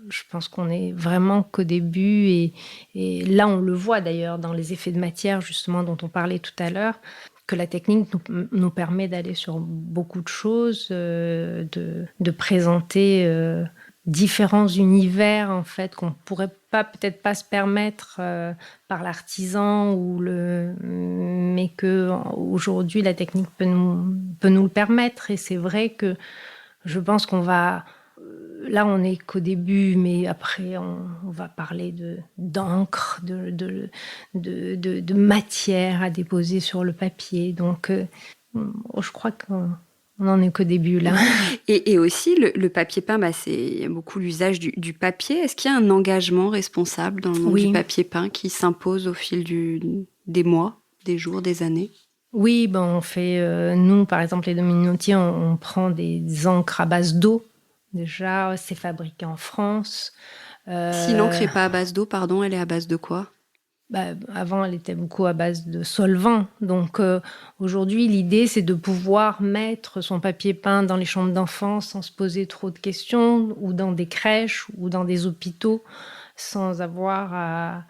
Je pense qu'on est vraiment qu'au début, et là, on le voit d'ailleurs dans les effets de matière, justement, dont on parlait tout à l'heure, que la technique nous permet d'aller sur beaucoup de choses, de présenter différents univers, en fait, qu'on pourrait peut-être pas se permettre par l'artisan, mais que aujourd'hui la technique peut nous le permettre. Et c'est vrai que je pense qu'on va... Là, on n'est qu'au début, mais après, on va parler d'encre, de matière à déposer sur le papier. Donc, je crois qu'on n'en est qu'au début, là. Et aussi, le papier peint, il y a beaucoup l'usage du papier. Est-ce qu'il y a un engagement responsable dans le monde du papier peint qui s'impose au fil des mois, des jours, des années? Oui, on fait... nous, par exemple, les Dominotiers, on prend des encres à base d'eau. Déjà, c'est fabriqué en France. Si l'encre n'est pas à base d'eau, pardon, elle est à base de quoi? Avant, elle était beaucoup à base de solvant. Donc, aujourd'hui, l'idée, c'est de pouvoir mettre son papier peint dans les chambres d'enfants sans se poser trop de questions, ou dans des crèches, ou dans des hôpitaux, sans avoir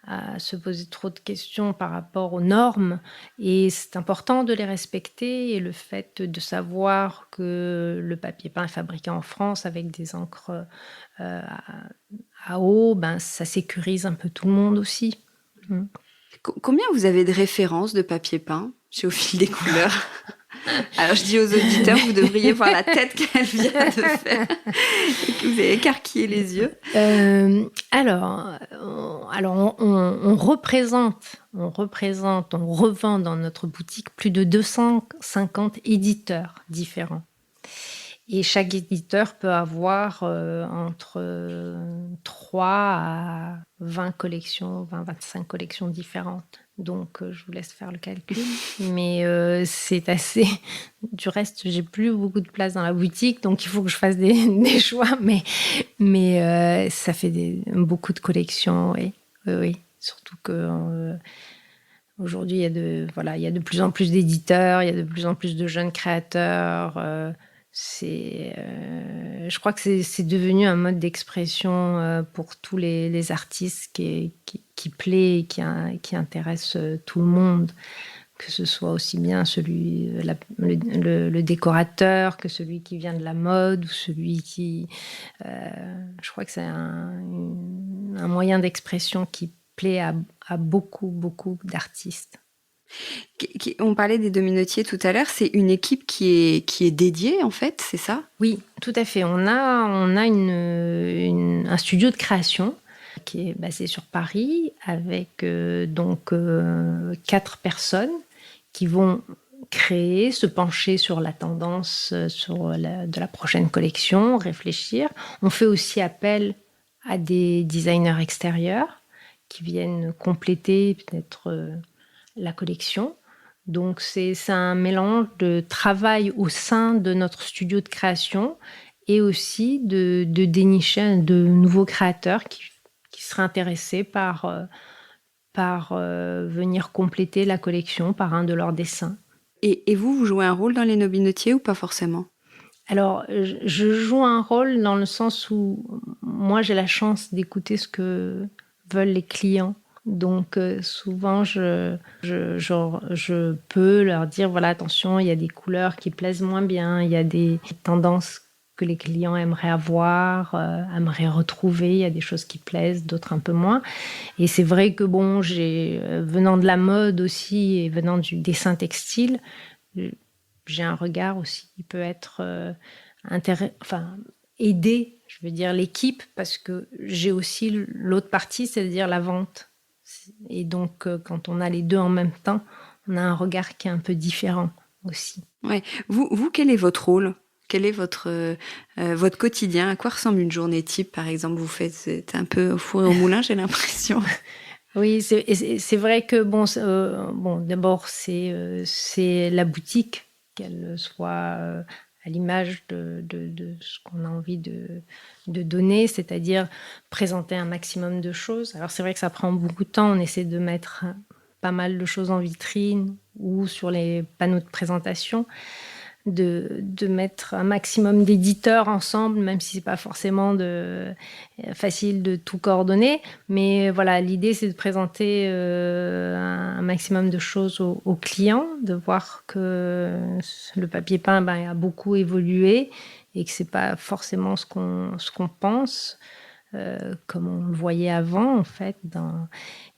à se poser trop de questions par rapport aux normes et c'est important de les respecter et le fait de savoir que le papier peint est fabriqué en France avec des encres, à eau, ben, ça sécurise un peu tout le monde aussi. Mmh. Combien vous avez de références de papier peint chez Au fil des couleurs? Alors je dis aux auditeurs, vous devriez voir la tête qu'elle vient de faire et que vous avez écarquillé les yeux. On représente, on revend dans notre boutique plus de 250 éditeurs différents. Et chaque éditeur peut avoir entre 3 à 20 collections, 20-25 collections différentes. Donc, je vous laisse faire le calcul. Mais c'est assez... Du reste, j'ai plus beaucoup de place dans la boutique, donc il faut que je fasse des choix. Mais ça fait beaucoup de collections, oui. Oui. Surtout que... aujourd'hui, il y a de plus en plus d'éditeurs, il y a de plus en plus de jeunes créateurs. Je crois que c'est devenu un mode d'expression pour tous les artistes qui plaît et qui intéresse tout le monde, que ce soit aussi bien le décorateur que celui qui vient de la mode ou celui qui... je crois que c'est un moyen d'expression qui plaît à beaucoup, beaucoup d'artistes. On parlait des dominotiers tout à l'heure, c'est une équipe qui est dédiée en fait, c'est ça? Oui, tout à fait. On a un studio de création qui est basé sur Paris avec 4 personnes qui vont créer, se pencher sur la tendance de la prochaine collection, réfléchir. On fait aussi appel à des designers extérieurs qui viennent compléter peut-être la collection. Donc, c'est un mélange de travail au sein de notre studio de création et aussi de dénicher de nouveaux créateurs qui seraient intéressés par venir compléter la collection par un de leurs dessins. Et vous jouez un rôle dans les dominotiers ou pas forcément? Alors, je joue un rôle dans le sens où moi, j'ai la chance d'écouter ce que veulent les clients. Donc, souvent, je peux leur dire, voilà, attention, il y a des couleurs qui plaisent moins bien, il y a des tendances que les clients aimeraient avoir, aimeraient retrouver, il y a des choses qui plaisent, d'autres un peu moins. Et c'est vrai que, bon, venant de la mode aussi et venant du dessin textile, j'ai un regard aussi qui peut être aider, je veux dire, l'équipe, parce que j'ai aussi l'autre partie, c'est-à-dire la vente. Et donc, quand on a les deux en même temps, on a un regard qui est un peu différent aussi. Ouais. Vous, quel est votre rôle? Quel est votre quotidien? À quoi ressemble une journée type, par exemple? Vous faites un peu au four et au moulin, j'ai l'impression. Oui, c'est vrai que d'abord c'est la boutique, qu'elle soit à l'image de ce qu'on a envie de donner, c'est-à-dire présenter un maximum de choses. Alors c'est vrai que ça prend beaucoup de temps, on essaie de mettre pas mal de choses en vitrine ou sur les panneaux de présentation, de mettre un maximum d'éditeurs ensemble, même si c'est pas forcément facile de tout coordonner. Mais voilà, l'idée, c'est de présenter un maximum de choses aux clients, de voir que le papier peint a beaucoup évolué et que c'est pas forcément ce qu'on pense, comme on le voyait avant, en fait.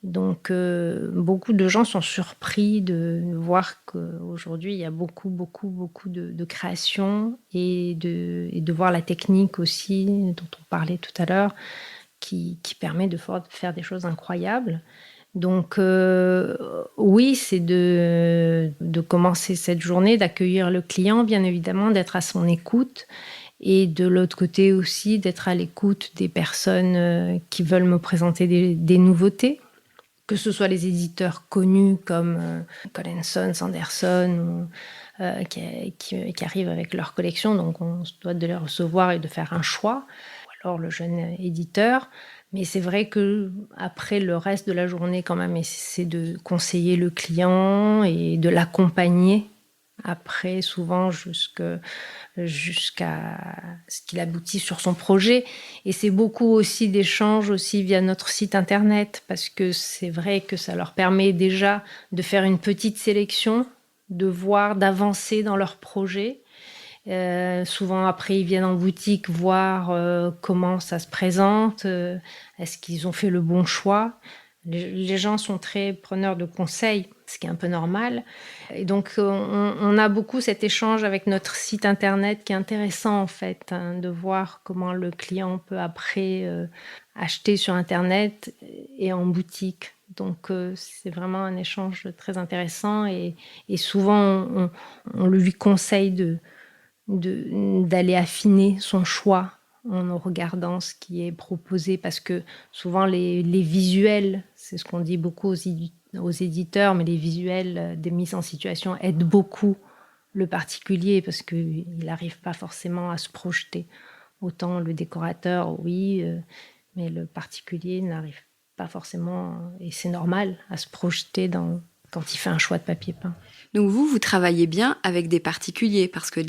Donc, beaucoup de gens sont surpris de voir qu'aujourd'hui, il y a beaucoup, beaucoup, beaucoup de créations et de voir la technique aussi, dont on parlait tout à l'heure, qui permet de faire des choses incroyables. Donc, oui, c'est de commencer cette journée, d'accueillir le client, bien évidemment, d'être à son écoute. Et de l'autre côté aussi, d'être à l'écoute des personnes qui veulent me présenter des nouveautés, que ce soit les éditeurs connus comme Collinson, Sanderson, qui arrivent avec leur collection, donc on se doit de les recevoir et de faire un choix, ou alors le jeune éditeur. Mais c'est vrai que après le reste de la journée, quand même, c'est de conseiller le client et de l'accompagner après, souvent jusqu'à ce qu'il aboutisse sur son projet. Et c'est beaucoup aussi d'échanges aussi via notre site internet, parce que c'est vrai que ça leur permet déjà de faire une petite sélection, de voir, d'avancer dans leur projet. Souvent après ils viennent en boutique voir comment ça se présente, est-ce qu'ils ont fait le bon choix. Les gens sont très preneurs de conseils, ce qui est un peu normal. Et donc on a beaucoup cet échange avec notre site internet qui est intéressant en fait, hein, de voir comment le client peut après acheter sur internet et en boutique. Donc c'est vraiment un échange très intéressant et souvent on lui conseille d'aller affiner son choix en regardant ce qui est proposé, parce que souvent les visuels, c'est ce qu'on dit beaucoup aux éditeurs, mais les visuels des mises en situation aident beaucoup le particulier parce qu'il n'arrive pas forcément à se projeter. Autant le décorateur, oui, mais le particulier n'arrive pas forcément, et c'est normal, à se projeter quand il fait un choix de papier peint. Donc vous travaillez bien avec des particuliers, parce que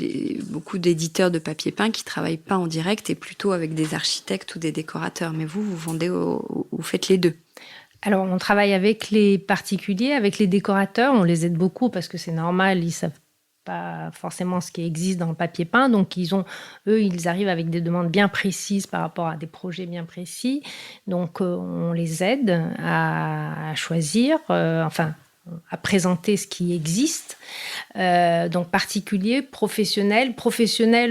beaucoup d'éditeurs de papier peint qui travaillent pas en direct et plutôt avec des architectes ou des décorateurs. Mais vous vendez, vous faites les deux. Alors on travaille avec les particuliers, avec les décorateurs, on les aide beaucoup parce que c'est normal, ils savent pas forcément ce qui existe dans le papier peint, donc ils arrivent avec des demandes bien précises par rapport à des projets bien précis, donc on les aide à choisir, à présenter ce qui existe. Donc particulier, professionnel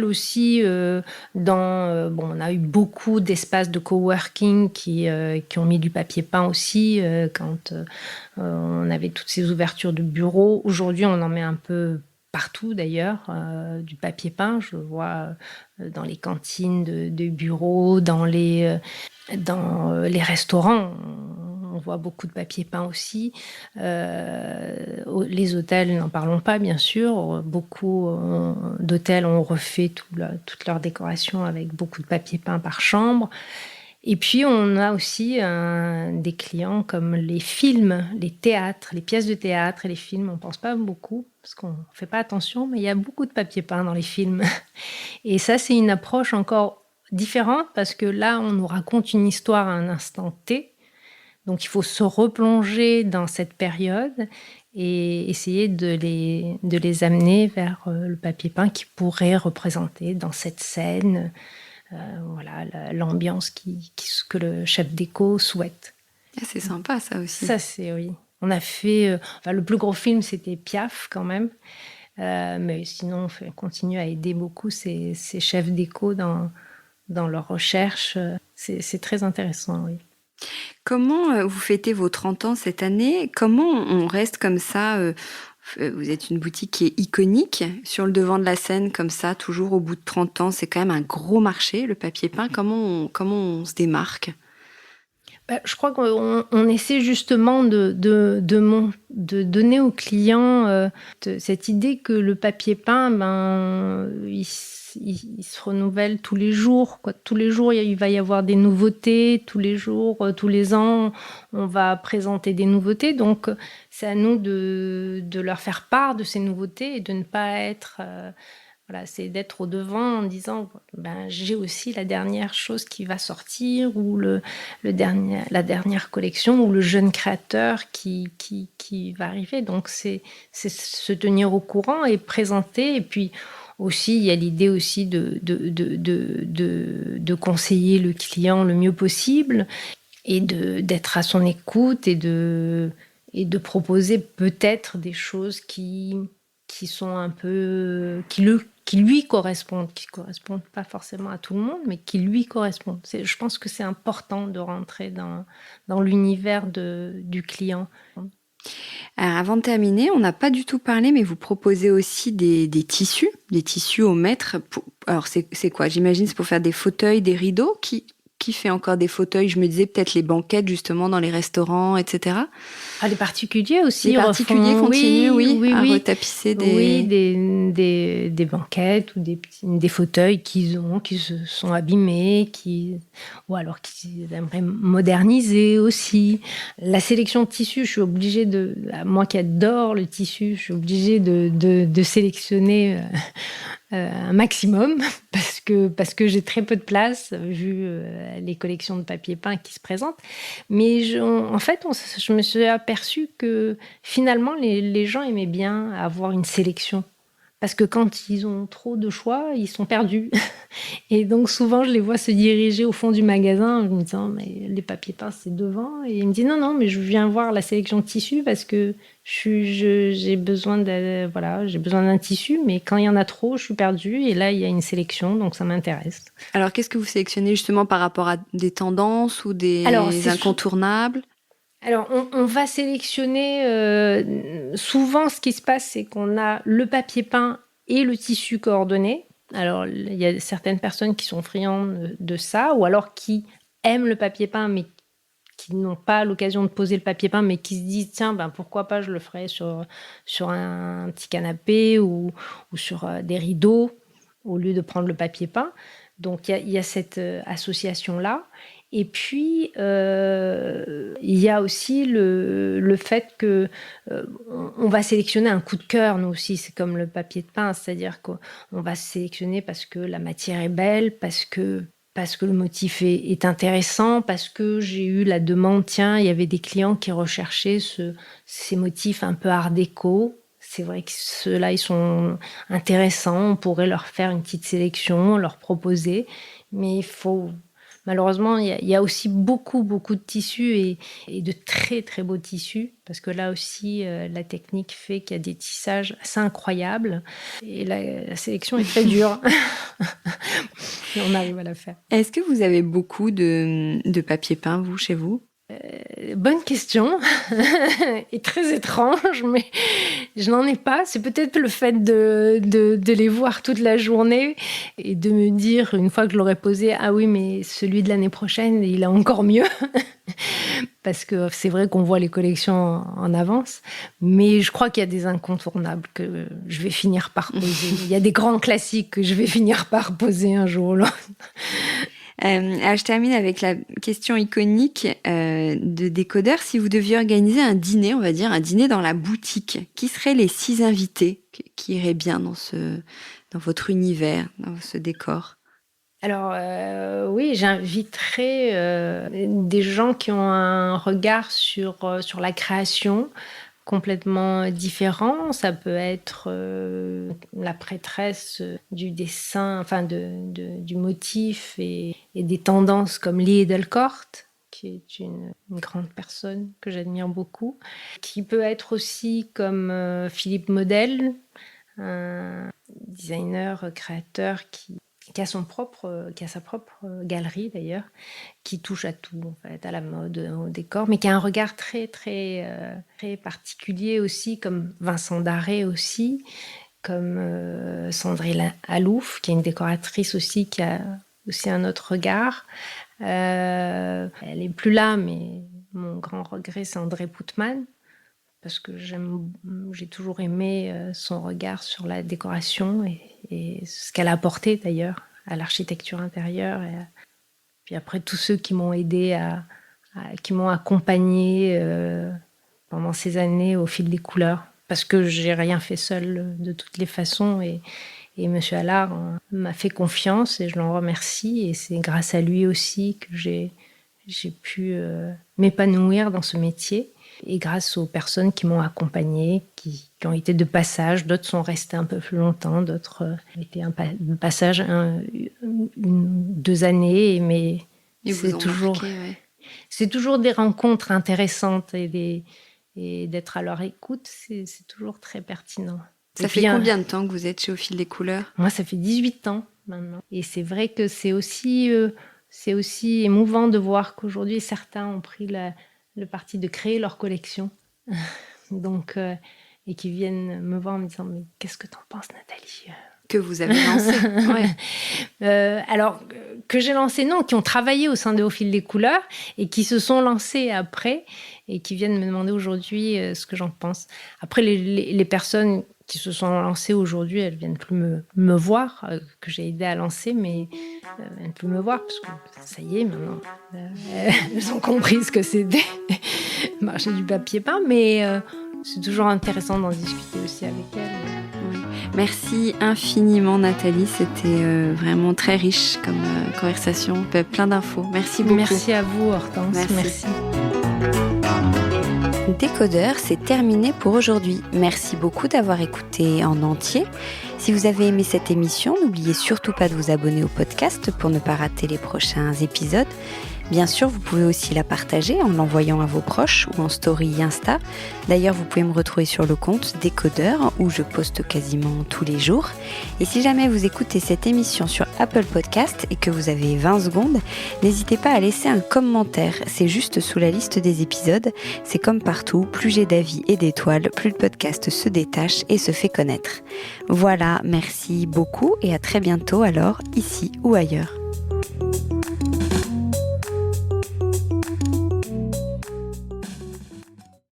aussi on a eu beaucoup d'espaces de coworking qui ont mis du papier peint aussi quand on avait toutes ces ouvertures de bureaux. Aujourd'hui, on en met un peu partout d'ailleurs, du papier peint. Je vois dans les cantines de bureaux, dans les restaurants. On voit beaucoup de papier peint aussi. Les hôtels, n'en parlons pas, bien sûr. Beaucoup d'hôtels ont refait toute leur décoration avec beaucoup de papier peint par chambre. Et puis, on a aussi des clients comme les films, les théâtres, les pièces de théâtre et les films. On ne pense pas beaucoup parce qu'on ne fait pas attention, mais il y a beaucoup de papier peint dans les films. Et ça, c'est une approche encore différente parce que là, on nous raconte une histoire à un instant T. Donc, il faut se replonger dans cette période et essayer de les amener vers le papier peint qui pourrait représenter dans cette scène l'ambiance que le chef déco souhaite. Ah, c'est sympa, ça aussi. Ça, oui. On a fait... le plus gros film, c'était Piaf, quand même. Mais sinon, on continue à aider beaucoup ces chefs déco dans leur recherche. C'est très intéressant, oui. Comment vous fêtez vos 30 ans cette année? Comment on reste comme ça vous êtes une boutique qui est iconique sur le devant de la scène, comme ça, toujours au bout de 30 ans. C'est quand même un gros marché, le papier peint. Comment on se démarque? Je crois qu'on essaie justement de donner aux clients cette idée que le papier peint, il se renouvelle tous les jours, quoi. Tous les jours, il va y avoir des nouveautés. Tous les jours, tous les ans, on va présenter des nouveautés. Donc, c'est à nous de leur faire part de ces nouveautés et de ne pas être... c'est d'être au devant en disant j'ai aussi la dernière chose qui va sortir ou la dernière collection ou le jeune créateur qui va arriver. Donc, c'est se tenir au courant et présenter. Et puis, aussi, il y a l'idée aussi de conseiller le client le mieux possible et d'être à son écoute et de proposer peut-être des choses qui sont un peu... qui lui correspondent, qui ne correspondent pas forcément à tout le monde, mais qui lui correspondent. Je pense que c'est important de rentrer dans l'univers du client. Alors, avant de terminer, on n'a pas du tout parlé, mais vous proposez aussi des tissus au mètre. Alors, c'est quoi? J'imagine c'est pour faire des fauteuils, des rideaux. qui fait encore des fauteuils? Je me disais peut-être les banquettes justement dans les restaurants, etc. Ah, les particuliers aussi Les particuliers refont, continuent, oui, à oui. retapisser Oui, des... des banquettes ou des fauteuils qui se sont abîmés, ou alors qu'ils aimeraient moderniser aussi. La sélection de tissus, je suis obligée moi qui adore le tissu, je suis obligée de sélectionner un maximum parce que j'ai très peu de place vu les collections de papier peint qui se présentent. Mais en fait, je me suis aperçue que finalement, les gens aimaient bien avoir une sélection. Parce que quand ils ont trop de choix, ils sont perdus. Et donc souvent, je les vois se diriger au fond du magasin en me disant, mais les papiers peints, c'est devant. Et ils me disent, non, non, mais je viens voir la sélection de tissus parce que j'ai besoin j'ai besoin d'un tissu, mais quand il y en a trop, je suis perdue. Et là, il y a une sélection, donc ça m'intéresse. Alors, qu'est-ce que vous sélectionnez justement par rapport à des tendances ou des incontournables? Alors, on va sélectionner souvent ce qui se passe, c'est qu'on a le papier peint et le tissu coordonné. Alors, il y a certaines personnes qui sont friandes de ça, ou alors qui aiment le papier peint, mais qui n'ont pas l'occasion de poser le papier peint, mais qui se disent, tiens, pourquoi pas, je le ferai sur un petit canapé ou sur des rideaux, au lieu de prendre le papier peint. Donc, il y a cette association-là. Et puis, il y a aussi le fait que on va sélectionner un coup de cœur, nous aussi. C'est comme le papier de peint, c'est-à-dire qu'on va sélectionner parce que la matière est belle, parce que le motif est intéressant, parce que j'ai eu la demande, tiens, il y avait des clients qui recherchaient ces motifs un peu art déco. C'est vrai que ceux-là, ils sont intéressants, on pourrait leur faire une petite sélection, leur proposer, mais il faut... Malheureusement, il y a aussi beaucoup, beaucoup de tissus et de très, très beaux tissus, parce que là aussi, la technique fait qu'il y a des tissages assez incroyables, et la sélection est très dure. Et on arrive à la faire. Est-ce que vous avez beaucoup de papier peint, vous, chez vous? Bonne question et très étrange, mais je n'en ai pas. C'est peut-être le fait de les voir toute la journée et de me dire, une fois que je l'aurai posé, ah oui, mais celui de l'année prochaine, il est encore mieux. Parce que c'est vrai qu'on voit les collections en avance, mais je crois qu'il y a des incontournables que je vais finir par poser. Il y a des grands classiques que je vais finir par poser un jour ou l'autre. Alors je termine avec la question iconique de Décodeur. Si vous deviez organiser un dîner, on va dire un dîner dans la boutique, qui seraient les 6 invités qui iraient bien dans votre univers, dans ce décor? Alors oui, j'inviterai des gens qui ont un regard sur la création complètement différent. Ça peut être la prêtresse du dessin, enfin du motif et des tendances comme Lee Edelkort, qui est une grande personne que j'admire beaucoup, qui peut être aussi comme Philippe Model, un designer, créateur qui a sa propre galerie d'ailleurs, qui touche à tout en fait, à la mode, au décor, mais qui a un regard très très très particulier aussi, comme Vincent Darré aussi, comme Sandrine Alouf, qui est une décoratrice aussi, qui a aussi un autre regard. Elle est plus là, mais mon grand regret, c'est André Poutman, parce que j'ai toujours aimé son regard sur la décoration et ce qu'elle a apporté d'ailleurs à l'architecture intérieure. Puis après, tous ceux qui m'ont aidé, qui m'ont accompagné pendant ces années au fil des couleurs, parce que j'ai rien fait seule de toutes les façons. Et Monsieur Allard m'a fait confiance et je l'en remercie. Et c'est grâce à lui aussi que j'ai pu m'épanouir dans ce métier. Et grâce aux personnes qui m'ont accompagnée, qui ont été de passage, d'autres sont restés un peu plus longtemps, d'autres étaient de passage 2 années, mais c'est toujours, c'est toujours des rencontres intéressantes et d'être à leur écoute, c'est toujours très pertinent. Ça fait combien de temps que vous êtes chez Au Fil des Couleurs? Moi, ça fait 18 ans maintenant. Et c'est vrai que c'est aussi émouvant de voir qu'aujourd'hui, certains ont pris le parti de créer leur collection. Donc, et qui viennent me voir en me disant « Mais qu'est-ce que t'en penses, Nathalie ? que vous avez lancé. Ouais. Alors, que j'ai lancé, non, qui ont travaillé au sein de Au fil des couleurs et qui se sont lancés après et qui viennent me demander aujourd'hui ce que j'en pense. Après, les personnes qui se sont lancées aujourd'hui, elles viennent plus me voir, que j'ai aidé à lancer, mais elles viennent plus me voir parce que ça y est, maintenant, elles ont compris ce que c'était, marcher du papier peint, mais c'est toujours intéressant d'en discuter aussi avec elles. Oui. Merci infiniment Nathalie, c'était vraiment très riche comme conversation, plein d'infos. Merci beaucoup. Merci à vous Hortense. Merci. Décodeur, c'est terminé pour aujourd'hui. Merci beaucoup d'avoir écouté en entier. Si vous avez aimé cette émission, n'oubliez surtout pas de vous abonner au podcast pour ne pas rater les prochains épisodes. Bien sûr, vous pouvez aussi la partager en l'envoyant à vos proches ou en story Insta. D'ailleurs, vous pouvez me retrouver sur le compte Décodeur où je poste quasiment tous les jours. Et si jamais vous écoutez cette émission sur Apple Podcast et que vous avez 20 secondes, n'hésitez pas à laisser un commentaire. C'est juste sous la liste des épisodes. C'est comme partout, plus j'ai d'avis et d'étoiles, plus le podcast se détache et se fait connaître. Voilà, merci beaucoup et à très bientôt alors, ici ou ailleurs.